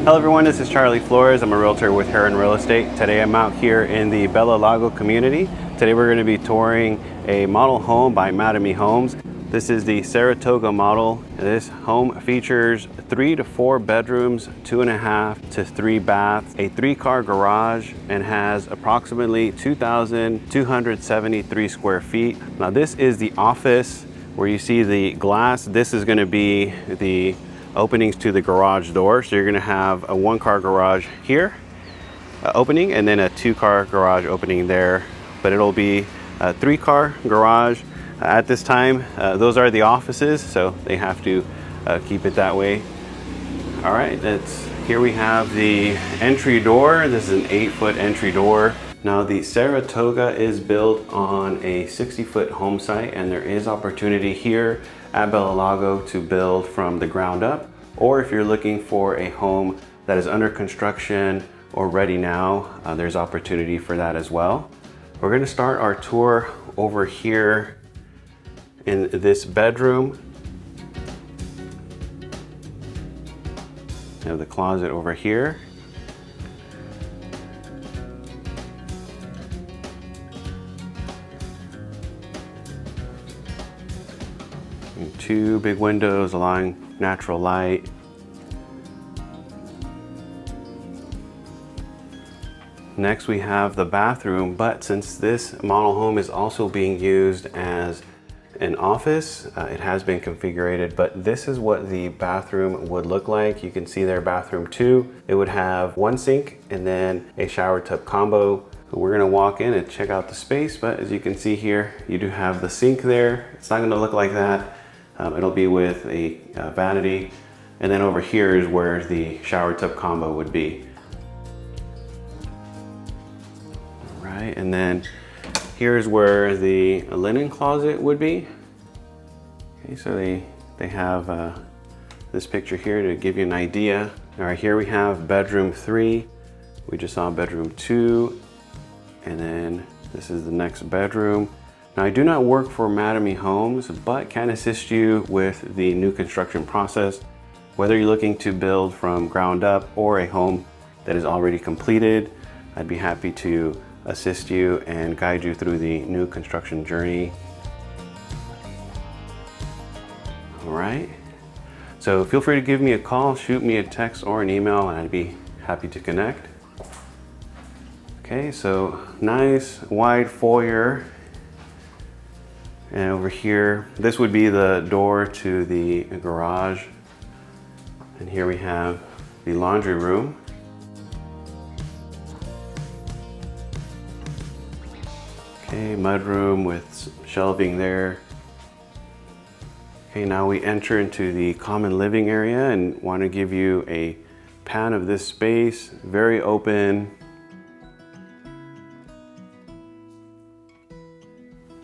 Hello everyone, this is Charlie Flores. I'm a realtor with Herron Real Estate. Today I'm out here in the Bella Lago community. Today we're going to be touring a model home by Mattamy Homes. This is the Saratoga model. This home features 3 to 4 bedrooms, 2.5 to 3 baths, a 3-car garage, and has approximately 2,273 square feet. Now this is the office where you see the glass. This is going to be the openings to the garage door. So you're going to have a 1-car garage here opening, and then a 2-car garage opening there, but it'll be a 3-car garage at this time. Those are the offices, so they have to keep it that way. All right, here we have the entry door. This is an 8-foot entry door. Now the Saratoga is built on a 60-foot home site, and there is opportunity here at Bella Lago to build from the ground up, or if you're looking for a home that is under construction or ready now, there's opportunity for that as well. We're going to start our tour over here in this bedroom. We have the closet over here. And 2 big windows allowing natural light. Next we have the bathroom, but since this model home is also being used as an office, it has been configured, but this is what the bathroom would look like. You can see there, bathroom 2. It would have 1 sink and then a shower tub combo. So we're gonna walk in and check out the space, but as you can see here, you do have the sink there. It's not gonna look like that. It'll be with a vanity, and then over here is where the shower tub combo would be. All right, and then here's where the linen closet would be. Okay, so they have this picture here to give you an idea. All right, here we have bedroom 3. We just saw bedroom 2, and then this is the next bedroom. Now I do not work for Mattamy Homes, but can assist you with the new construction process. Whether you're looking to build from ground up or a home that is already completed, I'd be happy to assist you and guide you through the new construction journey. All right, so feel free to give me a call, shoot me a text or an email, and I'd be happy to connect. Okay, so nice wide foyer. And over here, this would be the door to the garage. And here we have the laundry room. Okay, mudroom with shelving there. Okay, now we enter into the common living area and want to give you a pan of this space. Very open.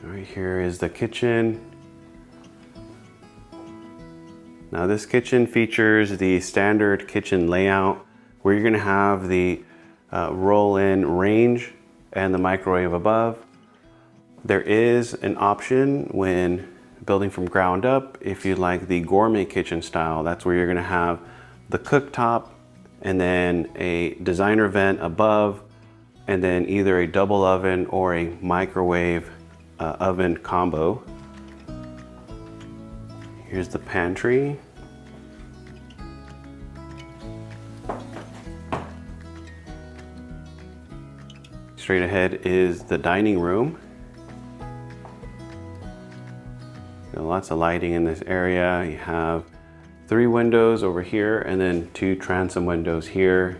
Right here is the kitchen. Now this kitchen features the standard kitchen layout where you're going to have the roll-in range and the microwave above. There is an option when building from ground up if you like the gourmet kitchen style. That's where you're going to have the cooktop and then a designer vent above, and then either a double oven or a microwave oven combo. Here's the pantry. Straight ahead is the dining room. Lots of lighting in this area. You have 3 windows over here and then 2 transom windows here.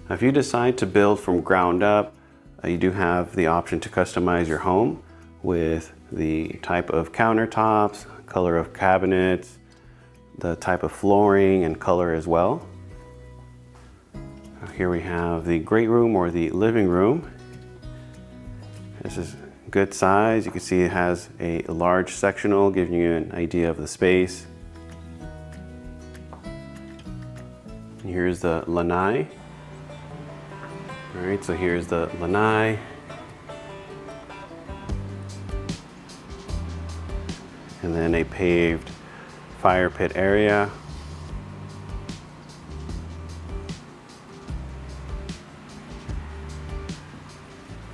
Now, if you decide to build from ground up, you do have the option to customize your home with the type of countertops, color of cabinets, the type of flooring and color as well. Here we have the great room or the living room. This is good size. You can see it has a large sectional, giving you an idea of the space. Here's the lanai. All right, so here's the lanai. and then a paved fire pit area.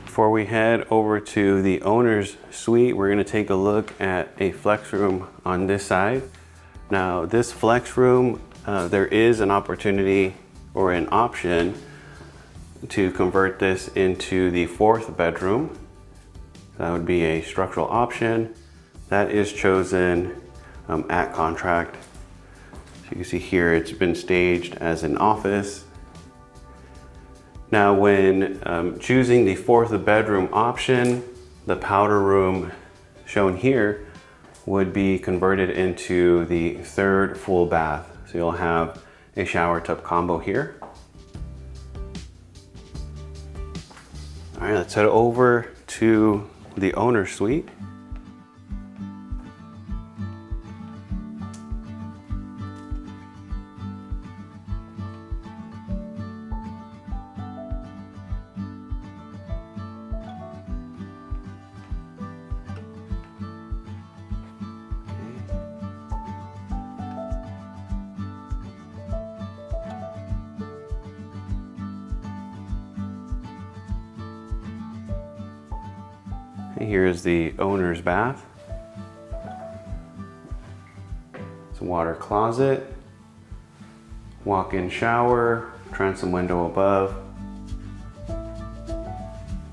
Before we head over to the owner's suite, we're going to take a look at a flex room on this side. Now, this flex room, there is an opportunity or an option to convert this into the 4th bedroom. That would be a structural option that is chosen at contract. So you can see here it's been staged as an office. Now, when choosing the 4th bedroom option, the powder room shown here would be converted into the 3rd full bath. So you'll have a shower tub combo here. All right, let's head over to the owner's suite. Here's the owner's bath. It's a water closet, walk-in shower, transom window above,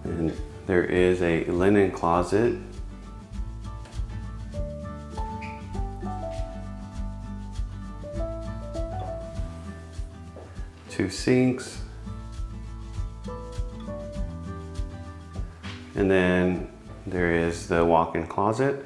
and there is a linen closet. Two sinks, and then there is the walk-in closet.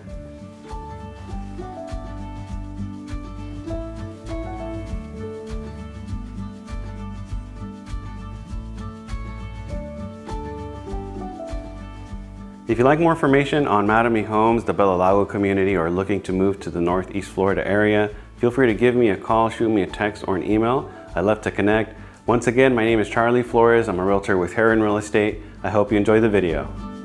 If you'd like more information on Mattamy Homes, the Bella Lago community, or looking to move to the Northeast Florida area, feel free to give me a call, shoot me a text or an email. I'd love to connect. Once again, my name is Charlie Flores. I'm a realtor with Herron Real Estate. I hope you enjoy the video.